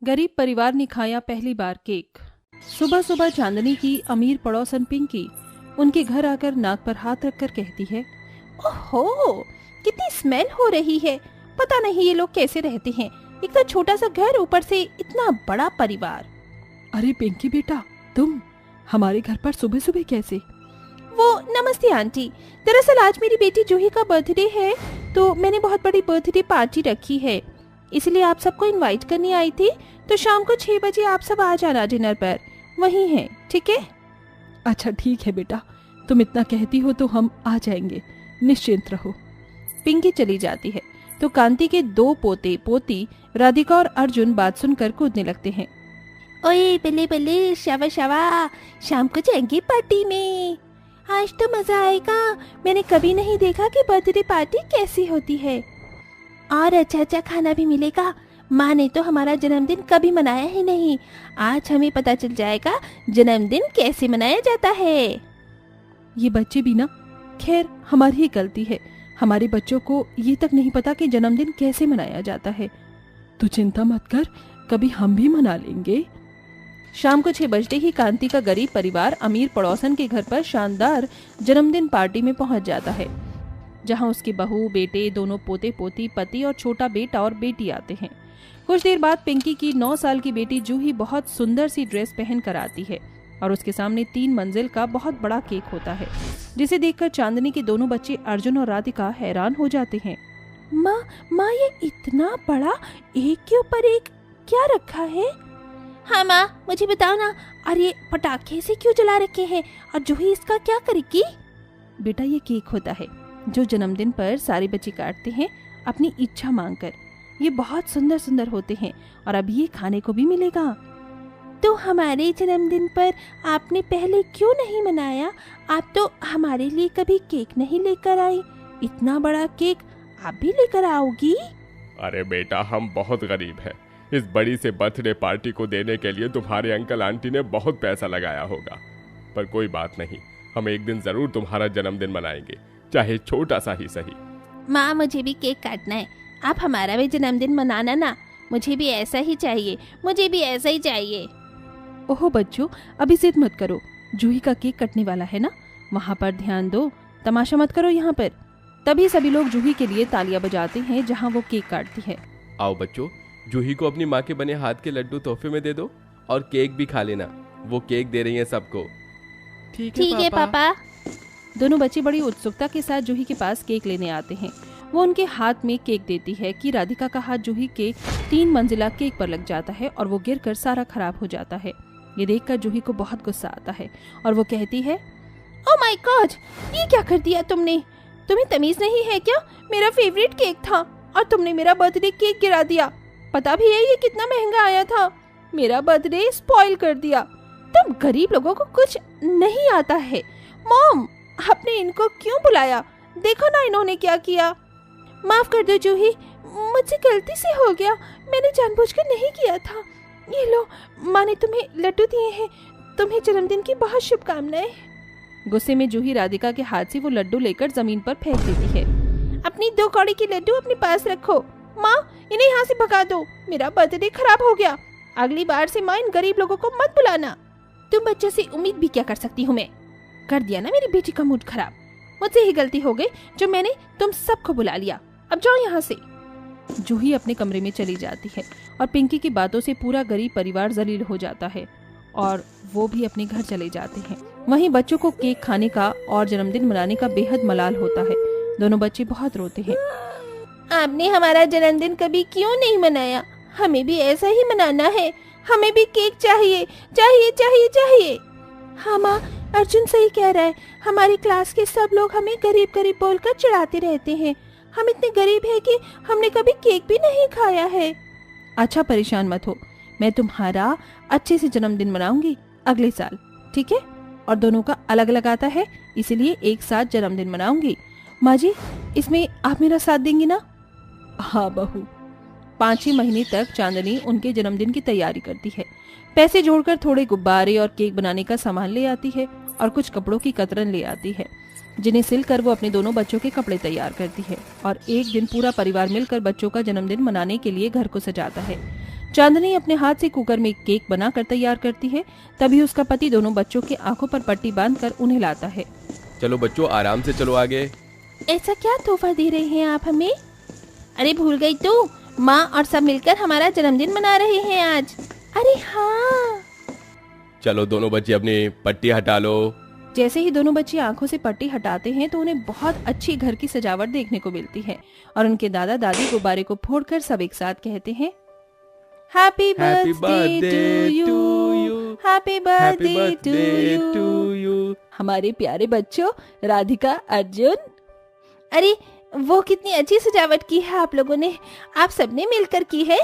गरीब परिवार ने खाया पहली बार केक। सुबह सुबह चांदनी की अमीर पड़ोसन पिंकी उनके घर आकर नाक पर हाथ रखकर कहती है, ओहो, कितनी स्मेल हो रही है। पता नहीं ये लोग कैसे रहते हैं। एक तो छोटा सा घर, ऊपर से इतना बड़ा परिवार। अरे पिंकी बेटा, तुम हमारे घर पर सुबह सुबह कैसे? वो नमस्ते आंटी, दरअसल आज मेरी बेटी जूही का बर्थडे है, तो मैंने बहुत बड़ी बर्थडे पार्टी रखी है, इसलिए आप सबको इनवाइट करने आई थी। तो शाम को 6 बजे आप सब आ जाना डिनर पर, वहीं है, ठीक है? अच्छा ठीक है बेटा, तुम इतना कहती हो तो हम आ जाएंगे, निश्चिंत रहो। पिंकी चली जाती है तो कांति के 2 पोते पोती राधिका और अर्जुन बात सुनकर कूदने लगते हैं। ओए बल्ले बल्ले, शावा शावा, शाम को जाएंगे पार्टी में, आज तो मजा आएगा। मैंने कभी नहीं देखा कि बर्थडे पार्टी कैसी होती है, और अच्छा अच्छा खाना भी मिलेगा। माँ ने तो हमारा जन्मदिन कभी मनाया ही नहीं, आज हमें पता चल जाएगा जन्मदिन कैसे मनाया जाता है। ये बच्चे भी ना, खैर हमारी ही गलती है, हमारे बच्चों को ये तक नहीं पता कि जन्मदिन कैसे मनाया जाता है। तो चिंता मत कर, कभी हम भी मना लेंगे। शाम को 6 बजते ही कांति का गरीब परिवार अमीर पड़ोसन के घर पर शानदार जन्मदिन पार्टी में पहुंच जाता है, जहां उसकी बहू, बेटे, दोनों पोते पोती, पति और छोटा बेटा और बेटी आते हैं। कुछ देर बाद पिंकी की 9 साल की बेटी जूही बहुत सुंदर सी ड्रेस पहन कर आती है और उसके सामने 3 मंजिल का बहुत बड़ा केक होता है, जिसे देखकर चांदनी के दोनों बच्चे अर्जुन और राधिका हैरान हो जाते हैं। माँ ये इतना बड़ा एक के ऊपर एक क्या रखा है? हाँ माँ, मुझे बताओ ना, और ये पटाखे से क्यों जला रखे हैं, और जूही इसका क्या करेगी? बेटा ये केक होता है जो जन्मदिन पर सारे बच्चे काटते हैं अपनी इच्छा मांगकर। ये बहुत सुंदर सुंदर होते हैं और अभी ये खाने को भी मिलेगा। तो हमारे जन्मदिन पर आपने पहले क्यों नहीं मनाया? आप तो हमारे लिए कभी केक नहीं लेकर आई, इतना बड़ा केक आप भी लेकर आओगी? अरे बेटा, हम बहुत गरीब हैं, इस बड़ी से बर्थडे पार्टी को देने के लिए तुम्हारे अंकल आंटी ने बहुत पैसा लगाया होगा, पर कोई बात नहीं, हम एक दिन जरूर तुम्हारा जन्मदिन मनाएंगे, चाहे छोटा सा ही सही। माँ मुझे भी केक काटना है, आप हमारा भी जन्मदिन मनाना ना, मुझे भी ऐसा ही चाहिए, मुझे भी ऐसा ही चाहिए। ओहो बच्चों, अभी जिद मत करो, जूही का केक कटने वाला है ना, वहाँ पर ध्यान दो, तमाशा मत करो यहाँ पर। तभी सभी लोग जूही के लिए तालियां बजाते हैं जहाँ वो केक काटती है। आओ बच्चों, जूही को अपनी माँ के बने हाथ के लड्डू तोहफे में दे दो और केक भी खा लेना, वो केक दे रही है सबको। ठीक है पापा। दोनों बच्चे बड़ी उत्सुकता के साथ जूही के पास केक लेने आते हैं। वो उनके हाथ में केक देती है कि राधिका का हाथ जूही के 3 मंजिला केक पर लग जाता है और वो गिरकर सारा खराब हो जाता है। ये देखकर जूही को बहुत गुस्सा आता है और वो कहती है, ओह माय गॉड, ये क्या कर दिया तुमने? तुम्हें तमीज नहीं है क्या? मेरा फेवरेट केक था और तुमने मेरा बर्थडे केक गिरा दिया। पता भी है ये कितना महंगा आया था, मेरा बर्थडे स्पॉइल कर दिया। तुम गरीब लोगों को कुछ नहीं आता है। मॉम, आपने इनको क्यों बुलाया? देखो ना इन्होंने क्या किया। माफ कर दो जूही, मुझसे गलती से हो गया, मैंने जानबूझकर नहीं किया था। ये लो, माँ ने तुम्हें लड्डू दिए हैं, तुम्हें जन्मदिन की बहुत शुभकामनाएं। गुस्से में जूही राधिका के हाथ से वो लड्डू लेकर जमीन पर फेंक देती है। अपनी 2 कौड़ी की लड्डू अपने पास रखो। माँ, इन्हें यहाँ से भगा दो, मेरा बर्थडे खराब हो गया। अगली बार से माँ इन गरीब लोगों को मत बुलाना। तुम बच्चों से उम्मीद भी क्या कर सकती हूँ मैं? कर दिया ना मेरी बेटी का मूड खराब। मुझसे ही गलती हो गई जो मैंने तुम सबको बुला लिया। अब जाओ यहाँ से। जूही अपने कमरे में चली जाती है और पिंकी की बातों से पूरा गरीब परिवार जलील हो जाता है और वो भी अपने घर चले जाते हैं। वहीं बच्चों को केक खाने का और जन्मदिन मनाने का बेहद मलाल होता है। दोनों बच्चे बहुत रोते हैं। आपने हमारा जन्मदिन कभी क्यों नहीं मनाया? हमें भी ऐसा ही मनाना है, हमें भी केक चाहिए चाहिए चाहिए चाहिए। हाँ माँ, अर्जुन सही कह रहा है, हमारी क्लास के सब लोग हमें गरीब गरीब बोलकर चिढ़ाते रहते हैं। हम इतने गरीब हैं कि हमने कभी केक भी नहीं खाया है। अच्छा परेशान मत हो, मैं तुम्हारा अच्छे से जन्मदिन मनाऊंगी अगले साल, ठीक है? और दोनों का अलग अलग आता है, इसीलिए एक साथ जन्मदिन मनाऊंगी। माँ जी, इसमें आप मेरा साथ देंगी ना? हाँ बहू। 5-6 महीने तक चांदनी उनके जन्मदिन की तैयारी करती है। पैसे जोड़कर थोड़े गुब्बारे और केक बनाने का सामान ले आती है और कुछ कपड़ों की कतरन ले आती है, जिन्हें सिलकर वो अपने दोनों बच्चों के कपड़े तैयार करती है। और एक दिन पूरा परिवार मिलकर बच्चों का जन्मदिन मनाने के लिए घर को सजाता है। चांदनी अपने हाथ से कुकर में केक बनाकर तैयार करती है। तभी उसका पति दोनों बच्चों के आंखों पर पट्टी बांधकर उन्हें लाता है। चलो बच्चों, आराम से चलो आगे। ऐसा क्या तोहफा दे रहे हैं आप हमें? अरे भूल गई तू, माँ और सब मिलकर हमारा जन्मदिन मना रहे हैं आज। अरे हाँ। चलो दोनों बच्चे अपनी पट्टी हटा लो। जैसे ही दोनों बच्चे आंखों से पट्टी हटाते हैं तो उन्हें बहुत अच्छी घर की सजावट देखने को मिलती है और उनके दादा दादी गुब्बारे को फोड़कर सब एक साथ कहते हैं, happy birthday to you, happy birthday to you. हमारे प्यारे बच्चों राधिका, अर्जुन। अरे वो कितनी अच्छी सजावट की है आप लोगों ने, आप सबने मिलकर की है।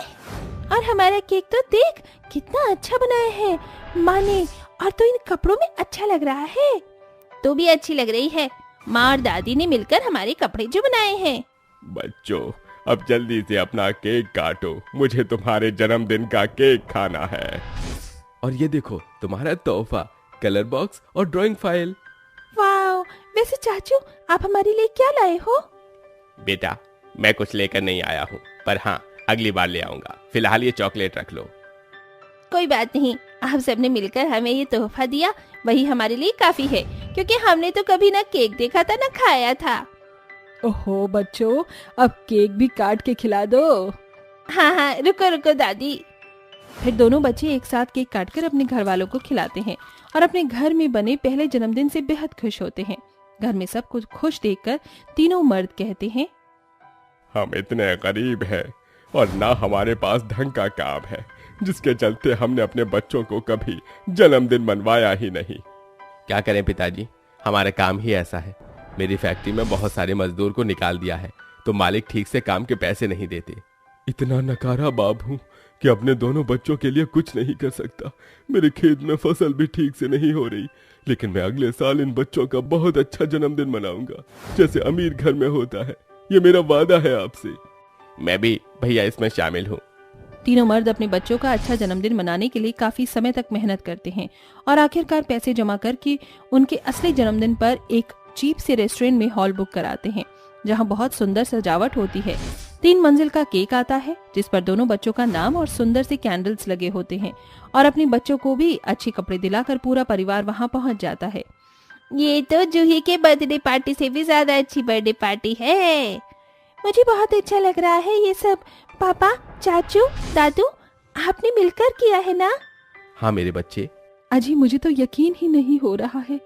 और हमारा केक तो देख कितना अच्छा बनाया है माँ ने, और तो इन कपड़ों में अच्छा लग रहा है। तो भी अच्छी लग रही है, माँ और दादी ने मिलकर हमारे कपड़े जो बनाए हैं। बच्चों अब जल्दी से अपना केक काटो, मुझे तुम्हारे जन्मदिन का केक खाना है। और ये देखो तुम्हारा तोहफा, कलर बॉक्स और ड्राइंग फाइल। वाओ, वैसे चाचू आप हमारे लिए क्या लाए हो? बेटा मैं कुछ लेकर नहीं आया हूँ, पर हाँ अगली बार ले आऊंगा। फिलहाल ये चॉकलेट रख लो। कोई बात नहीं, आप सबने मिलकर हमें ये तोहफा दिया, वही हमारे लिए काफी है, क्योंकि हमने तो कभी ना केक देखा था ना खाया था। ओहो बच्चों, अब केक भी काट के खिला दो। हाँ हाँ, रुको रुको दादी। फिर दोनों बच्चे एक साथ केक काटकर अपने घर वालों को खिलाते हैं और अपने घर में बने पहले जन्मदिन से बेहद खुश होते हैं। घर में सब कुछ खुश देखकर तीनों मर्द कहते हैं, हम इतने गरीब हैं और ना हमारे पास ढंग का काम है, जिसके चलते हमने अपने बच्चों को कभी जन्मदिन मनवाया ही नहीं। क्या करें पिताजी, हमारा काम ही ऐसा है। मेरी फैक्ट्री में बहुत सारे मजदूर को निकाल दिया है तो मालिक ठीक से काम के पैसे नहीं देते। इतना नकारा बाप हूँ कि अपने दोनों बच्चों के लिए कुछ नहीं कर सकता। मेरे खेत में फसल भी ठीक से नहीं हो रही, लेकिन मैं अगले साल इन बच्चों का बहुत अच्छा जन्मदिन मनाऊंगा, जैसे अमीर घर में होता है। ये मेरा वादा है आपसे। मैं भी भैया इसमें शामिल हूँ। तीनों मर्द अपने बच्चों का अच्छा जन्मदिन मनाने के लिए काफी समय तक मेहनत करते हैं और आखिरकार पैसे जमा करके उनके असली जन्मदिन पर एक चीप से रेस्टोरेंट में हॉल बुक कराते हैं, जहां बहुत सुंदर सजावट होती है। 3 मंजिल का केक आता है जिस पर दोनों बच्चों का नाम और सुंदर से कैंडल्स लगे होते हैं और अपने बच्चों को भी अच्छे कपड़े दिलाकर पूरा परिवार वहां पहुंच जाता है। ये तो जूही के बर्थडे पार्टी से भी ज्यादा अच्छी बर्थडे पार्टी है। मुझे बहुत अच्छा लग रहा है ये सब। पापा, चाचू, दादू, आपने मिलकर किया है ना? हाँ मेरे बच्चे। अजी मुझे तो यकीन ही नहीं हो रहा है।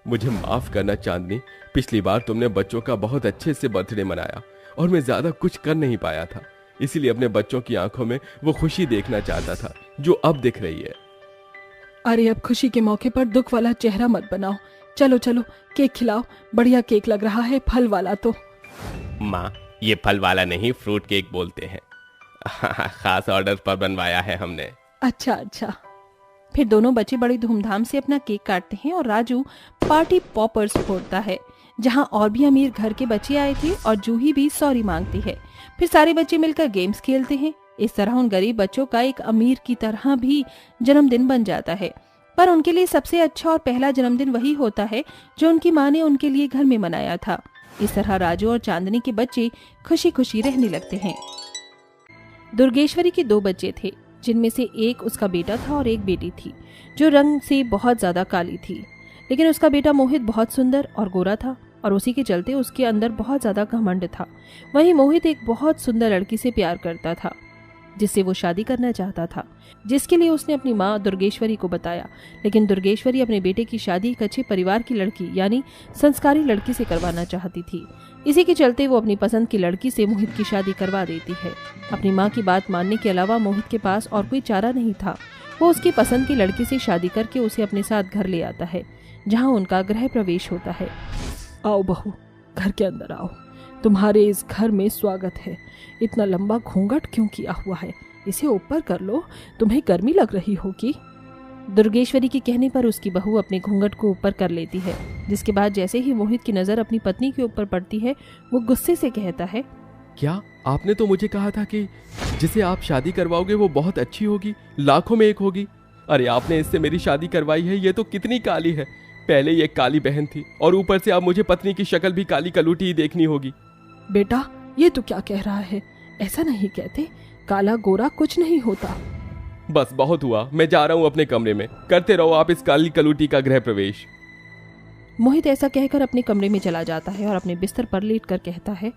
मुझे माफ करना चांदनी, पिछली बार तुमने बच्चों का बहुत अच्छे से बर्थडे मनाया और मैं ज्यादा कुछ कर नहीं पाया था, इसीलिए अपने बच्चों की आंखों में वो खुशी देखना चाहता था जो अब दिख रही है। अरे अब खुशी के मौके पर दुख वाला चेहरा मत बनाओ। चलो चलो केक खिलाओ, बढ़िया केक लग रहा है, फल वाला। तो माँ ये फल वाला नहीं, फ्रूट केक बोलते हैं। खास ऑर्डर पर बनवाया है हमने। अच्छा अच्छा। फिर दोनों बच्चे बड़ी धूमधाम से अपना केक काटते हैं और राजू पार्टी पॉपर्स फोड़ता है, जहां और भी अमीर घर के बच्चे आए थे और जूही भी सॉरी मांगती है। फिर सारे बच्चे मिलकर गेम्स खेलते हैं। इस तरह उन गरीब बच्चों का एक अमीर की तरह भी जन्मदिन बन जाता है, पर उनके लिए सबसे अच्छा और पहला जन्मदिन वही होता है जो उनकी माँ ने उनके लिए घर में मनाया था। इस तरह राजू और चांदनी के बच्चे खुशी खुशी रहने लगते हैं। दुर्गेश्वरी के 2 बच्चे थे, जिनमें से एक उसका बेटा था और एक बेटी थी, जो रंग से बहुत ज्यादा काली थी। लेकिन उसका बेटा मोहित बहुत सुंदर और गोरा था और उसी के चलते उसके अंदर बहुत ज्यादा घमंड था। वहीं मोहित एक बहुत सुंदर लड़की से प्यार करता था, जिससे वो शादी करना चाहता था, जिसके लिए उसने अपनी माँ दुर्गेश्वरी को बताया। लेकिन दुर्गेश्वरी अपने बेटे की शादी एक अच्छे परिवार की लड़की यानी संस्कारी लड़की से करवाना चाहती थी। इसी के चलते वो अपनी पसंद की लड़की से मोहित की शादी करवा देती है। अपनी माँ की बात मानने के अलावा मोहित के पास और कोई चारा नहीं था। वो उसकी पसंद की लड़की से शादी करके उसे अपने साथ घर ले आता है, जहाँ उनका गृह प्रवेश होता है। आओ बहू, घर के अंदर आओ, तुम्हारे इस घर में स्वागत है। इतना लंबा घूंघट क्यों किया हुआ है? इसे ऊपर कर लो, तुम्हें गर्मी लग रही होगी। दुर्गेश्वरी के कहने पर उसकी बहू अपने घूंघट को ऊपर कर लेती है, जिसके बाद जैसे ही मोहित की नजर अपनी पत्नी के ऊपर पड़ती है, वो गुस्से से कहता है, क्या आपने तो मुझे कहा था कि जिसे आप शादी करवाओगे वो बहुत अच्छी होगी, लाखों में एक होगी। अरे आपने इससे मेरी शादी करवाई है, ये तो कितनी काली है। पहले ये काली बहन थी और ऊपर से अब मुझे पत्नी की शक्ल भी काली कलूटी ही देखनी होगी। बेटा ये तो क्या कह रहा है? ऐसा नहीं कहते, काला गोरा कुछ नहीं होता। बस बहुत हुआ, मैं जा रहा हूँ अपने कमरे में। करते रहो आप इस काली कलूटी का गृह प्रवेश। मोहित ऐसा कहकर अपने कमरे में चला जाता है और अपने बिस्तर पर लेटकर कहता है,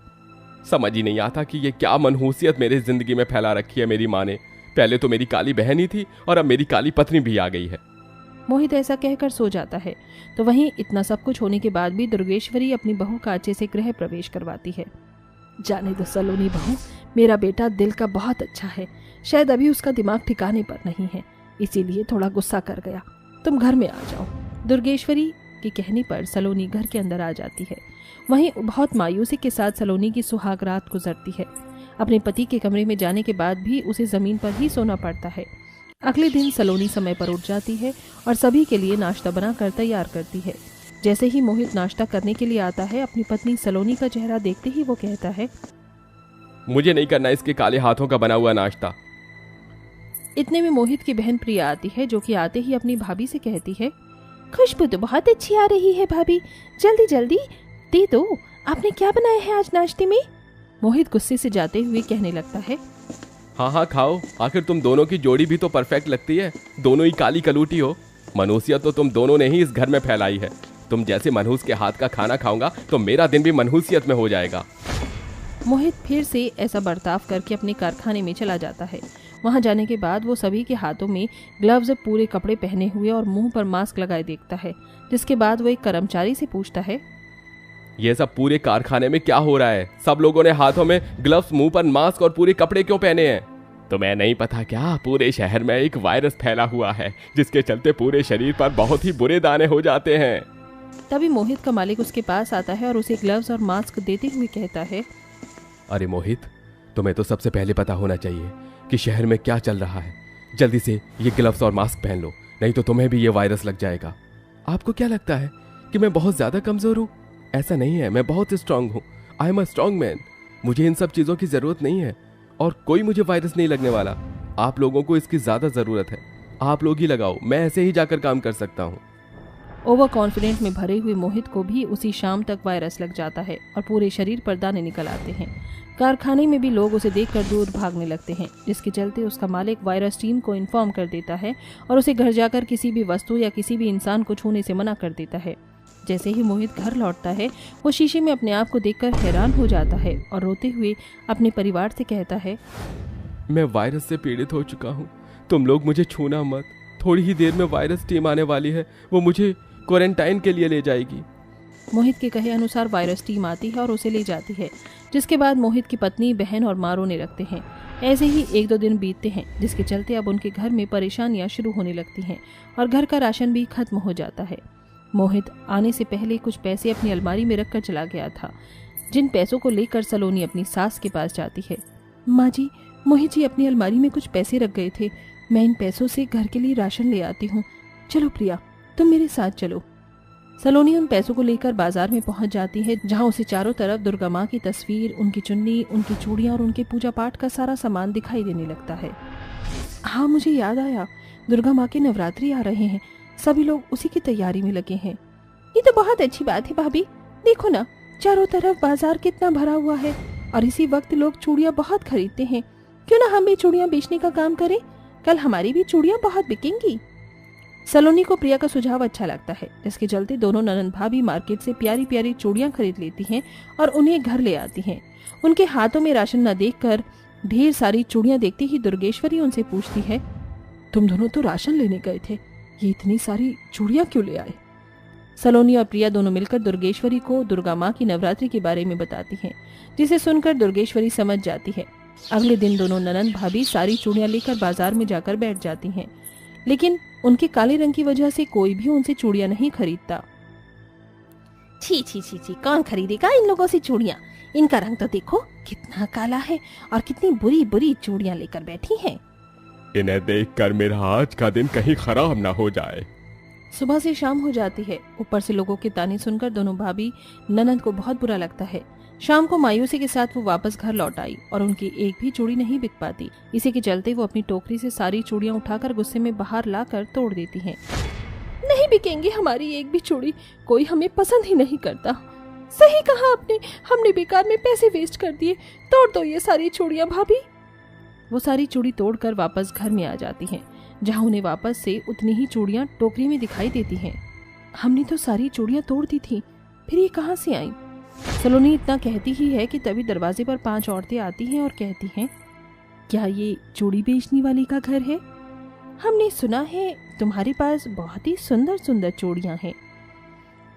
समझ ही नहीं आता कि ये क्या मनहूसियत मेरी जिंदगी में फैला रखी है मेरी माँ ने। पहले तो मेरी काली बहन ही थी और अब मेरी काली पत्नी भी आ गई है। मोहित ऐसा कहकर सो जाता है। तो वहीं इतना सब कुछ होने के बाद भी दुर्गेश्वरी अपनी बहू का अच्छे से गृह प्रवेश करवाती है। जाने दो सलोनी बहू, मेरा बेटा दिल का बहुत अच्छा है। शायद अभी उसका दिमाग ठिकाने पर नहीं है, इसीलिए थोड़ा गुस्सा कर गया। तुम घर में आ जाओ। दुर्गेश्वरी के कहने पर सलोनी घर के अंदर आ जाती है। वहीं बहुत मायूसी के साथ सलोनी की सुहाग रात गुजरती है। अपने पति के कमरे में जाने के बाद भी उसे जमीन पर ही सोना पड़ता है। अगले दिन सलोनी समय पर उठ जाती है और सभी के लिए नाश्ता बनाकर तैयार करती है। जैसे ही मोहित नाश्ता करने के लिए आता है, अपनी पत्नी सलोनी का चेहरा देखते ही वो कहता है, मुझे नहीं करना इसके काले हाथों का बना हुआ नाश्ता। इतने में मोहित की बहन प्रिया आती है, जो कि आते ही अपनी भाभी से कहती है, खुशबू तो बहुत अच्छी आ रही है भाभी, जल्दी जल्दी दे दो। आपने क्या बनाया है आज नाश्ते में? मोहित गुस्से से जाते हुए कहने लगता है, हाँ हाँ खाओ, आखिर तुम दोनों की जोड़ी भी तो परफेक्ट लगती है। दोनों ही काली कलूटी हो। मनहूसियत तो तुम दोनों ने ही इस घर में फैलाई है। तुम जैसे मनहूस के हाथ का खाना खाऊंगा तो मेरा दिन भी मनहूसियत में हो जाएगा। मोहित फिर से ऐसा बर्ताव करके अपने कारखाने में चला जाता है। वहां जाने के बाद वो सभी के हाथों में ग्लव्स, पूरे कपड़े पहने हुए और मुंह पर मास्क लगाए देखता है। जिसके बाद वो एक कर्मचारी से पूछता है, ये सब पूरे कारखाने में क्या हो रहा है? सब लोगों ने हाथों में ग्लव्स, मुंह पर मास्क और पूरे कपड़े क्यों पहने हैं? तुम्हें नहीं पता क्या, पूरे शहर में एक वायरस फैला हुआ है जिसके चलते पूरे शरीर पर बहुत ही बुरे दाने हो जाते हैं। तभी मोहित का मालिक उसके पास आता है और उसे ग्लव्स और मास्क देते हुए कहता है, अरे मोहित, तुम्हें तो सबसे पहले पता होना चाहिए कि शहर में क्या चल रहा है। जल्दी से ये ग्लव्स और मास्क पहन लो, नहीं तो तुम्हें भी ये वायरस लग जाएगा। आपको क्या लगता है कि मैं बहुत ज्यादा कमजोर हूँ? ऐसा नहीं है, मैं बहुत स्ट्रांग हूँ। I am a strong man. मुझे इन सब चीजों की जरूरत नहीं है और कोई मुझे वायरस नहीं लगने वाला। आप लोगों को इसकी ज्यादा जरूरत है, आप लोग ही लगाओ, मैं ऐसे ही जाकर काम कर सकता हूँ। ओवर कॉन्फिडेंट में भरे हुए मोहित को भी उसी शाम तक वायरस लग जाता है और पूरे शरीर पर दाने निकल आते हैं। कारखाने में भी लोग उसे देखकर दूर भागने लगते हैं, जिसके चलते उसका मालिक वायरस टीम को इन्फॉर्म कर देता है और उसे घर जाकर किसी भी वस्तु या किसी भी इंसान को छूने से मना कर देता है। जैसे ही मोहित घर लौटता है, वो शीशे में अपने आप को देखकर हैरान हो जाता है और रोते हुए अपने परिवार से कहता है, मैं वायरस से पीड़ित हो चुका हूँ, तुम लोग मुझे छूना मत। थोड़ी ही देर में वायरस टीम आने वाली है, वो मुझे क्वारंटाइन के लिए ले जाएगी। मोहित के कहे अनुसार वायरस टीम आती है और उसे ले जाती है, जिसके बाद मोहित की पत्नी, बहन और माँ रोने लगते हैं। ऐसे ही 1-2 दिन बीतते हैं, जिसके चलते अब उनके घर में परेशानियां शुरू होने लगती हैं और घर का राशन भी खत्म हो जाता है। मोहित आने से पहले कुछ पैसे अपनी अलमारी में रखकर चला गया था, जिन पैसों को लेकर सलोनी अपनी सास के पास जाती है। माँ जी, मोहित जी अपनी अलमारी में कुछ पैसे रख गए थे, मैं इन पैसों से घर के लिए राशन ले आती हूँ। चलो प्रिया, तुम मेरे साथ चलो। सलोनी उन पैसों को लेकर बाजार में पहुंच जाती है, जहां उसे चारों तरफ दुर्गा माँ की तस्वीर, उनकी चुन्नी, उनकी चूड़ियां और उनके पूजा पाठ का सारा सामान दिखाई देने लगता है। हाँ, मुझे याद आया, दुर्गा माँ के नवरात्रि आ रहे हैं, सभी लोग उसी की तैयारी में लगे हैं। ये तो बहुत अच्छी बात है भाभी, देखो ना, चारों तरफ बाजार कितना भरा हुआ है और इसी वक्त लोग चूड़ियां बहुत खरीदते हैं। क्यों ना हम भी चूड़ियां बेचने का काम करें, कल हमारी भी चूड़ियां बहुत बिकेंगी। सलोनी को प्रिया का सुझाव अच्छा लगता है, जिसके चलते दोनों ननद भाभी मार्केट से प्यारी प्यारी चूड़ियां खरीद लेती हैं और उन्हें घर ले आती हैं। उनके हाथों में राशन न देखकर ढेर सारी चूड़ियां देखती ही दुर्गेश्वरी उनसे पूछती है, तुम दोनों तो राशन लेने गए थे, ये इतनी सारी चूड़ियां क्यों ले आए? सलोनी और प्रिया दोनों मिलकर दुर्गेश्वरी को दुर्गा माँ की नवरात्रि के बारे में बताती हैं, जिसे सुनकर दुर्गेश्वरी समझ जाती है। अगले दिन दोनों ननद भाभी सारी चूड़ियां लेकर बाजार में जाकर बैठ जाती हैं, लेकिन उनके काले रंग की वजह से कोई भी उनसे चूड़ियां नहीं खरीदता। छी छी छी छी, कौन खरीदेगा इन लोगों से चूड़ियां? इनका रंग तो देखो कितना काला है और कितनी बुरी बुरी चूड़ियां लेकर बैठी हैं। इन्हें देखकर मेरा आज का दिन कहीं खराब ना हो जाए। सुबह से शाम हो जाती है, ऊपर से लोगों के ताने सुनकर दोनों भाभी ननद को बहुत बुरा लगता है। शाम को मायूसी के साथ वो वापस घर लौट आई और उनकी एक भी चूड़ी नहीं बिक पाती। इसी के चलते वो अपनी टोकरी से सारी चूड़ियां उठाकर गुस्से में बाहर लाकर तोड़ देती हैं। नहीं बिकेंगी हमारी एक भी चूड़ी, कोई हमें पसंद ही नहीं करता। सही कहा आपने, हमने बेकार में पैसे वेस्ट कर दिए, तोड़ दो ये सारी चूड़ियां भाभी। वो सारी चूड़ी तोड़कर वापस घर में आ जाती हैं, जहाँ उन्हें वापस से उतनी ही चूड़ियाँ टोकरी में दिखाई देती हैं। हमने तो सारी चूड़ियाँ तोड़ दी थी, फिर ये कहाँ से आई? सलोनी इतना कहती ही है कि तभी दरवाजे पर 5 औरतें आती हैं और कहती हैं, क्या ये चूड़ी बेचने वाली का घर है? हमने सुना है तुम्हारे पास बहुत ही सुंदर सुंदर चूड़ियाँ हैं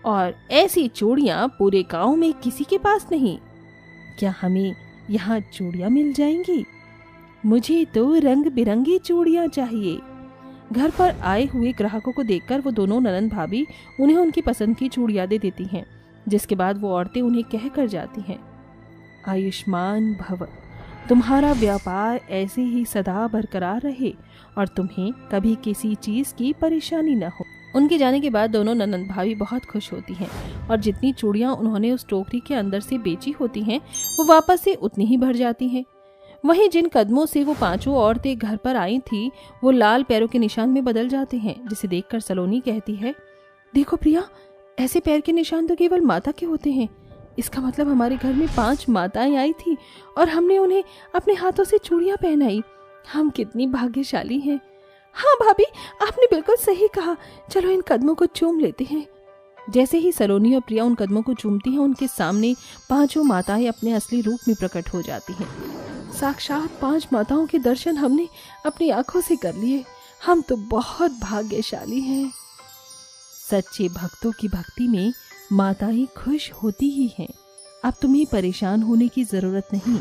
और ऐसी चूड़ियाँ पूरे गांव में किसी के पास नहीं। क्या हमें यहाँ चूड़ियाँ मिल जाएंगी? मुझे तो रंग बिरंगी चूड़ियाँ चाहिए। घर पर आए हुए ग्राहकों को देखकर वो दोनों ननंद भाभी उन्हें उनकी पसंद की चूड़ियाँ दे देती हैं, जिसके बाद वो औरतें उन्हें कह कर जाती हैं, आयुष्मान भव, तुम्हारा व्यापार ऐसे ही सदा बरकरार रहे और तुम्हें कभी किसी चीज की परेशानी न हो। उनके जाने के बाद दोनों ननंद भाभी बहुत खुश होती हैं और जितनी चूड़ियाँ उन्होंने उस टोकरी के अंदर से बेची होती हैं वो वापस से उतनी ही भर जाती हैं। वहीं जिन कदमों से वो 5 औरतें घर पर आई थी वो लाल पैरों के निशान में बदल जाते हैं, जिसे देखकर सलोनी कहती है, देखो प्रिया, ऐसे पैर के निशान तो केवल माता के होते हैं। इसका मतलब हमारे घर में 5 माताएं आई थी और हमने उन्हें अपने हाथों से चूड़ियां पहनाई। हम कितनी भाग्यशाली हैं। हाँ भाभी, आपने बिल्कुल सही कहा। चलो इन कदमों को चूम लेते हैं। जैसे ही सलोनी और प्रिया उन कदमों को चूमती हैं, उनके सामने 5 माताएं अपने असली रूप में प्रकट हो जाती हैं। साक्षात 5 माताओं के दर्शन हमने अपनी आंखों से कर लिए। हम तो बहुत भाग्यशाली हैं। सच्चे भक्तों की भक्ति में माताएं खुश होती ही हैं। अब तुम्हें परेशान होने की जरूरत नहीं।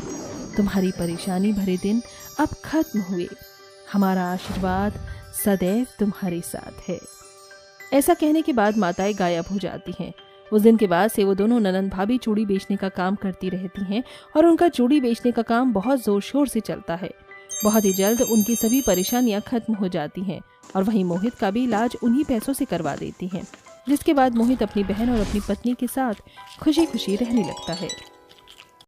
तुम्हारी परेशानी भरे दिन अब खत्म हुए। हमारा आशीर्वाद सदैव तुम्हारे साथ है। ऐसा कहने के बाद माताएं गायब हो जाती हैं। उस दिन के बाद से वो दोनों ननंद भाभी चूड़ी बेचने का काम करती रहती हैं और उनका चूड़ी बेचने का काम बहुत जोर शोर से चलता है। बहुत ही जल्द उनकी सभी परेशानियां खत्म हो जाती हैं और वहीं मोहित का भी इलाज उन्हीं पैसों से करवा देती हैं, जिसके बाद मोहित अपनी बहन और अपनी पत्नी के साथ खुशी खुशी रहने लगता है।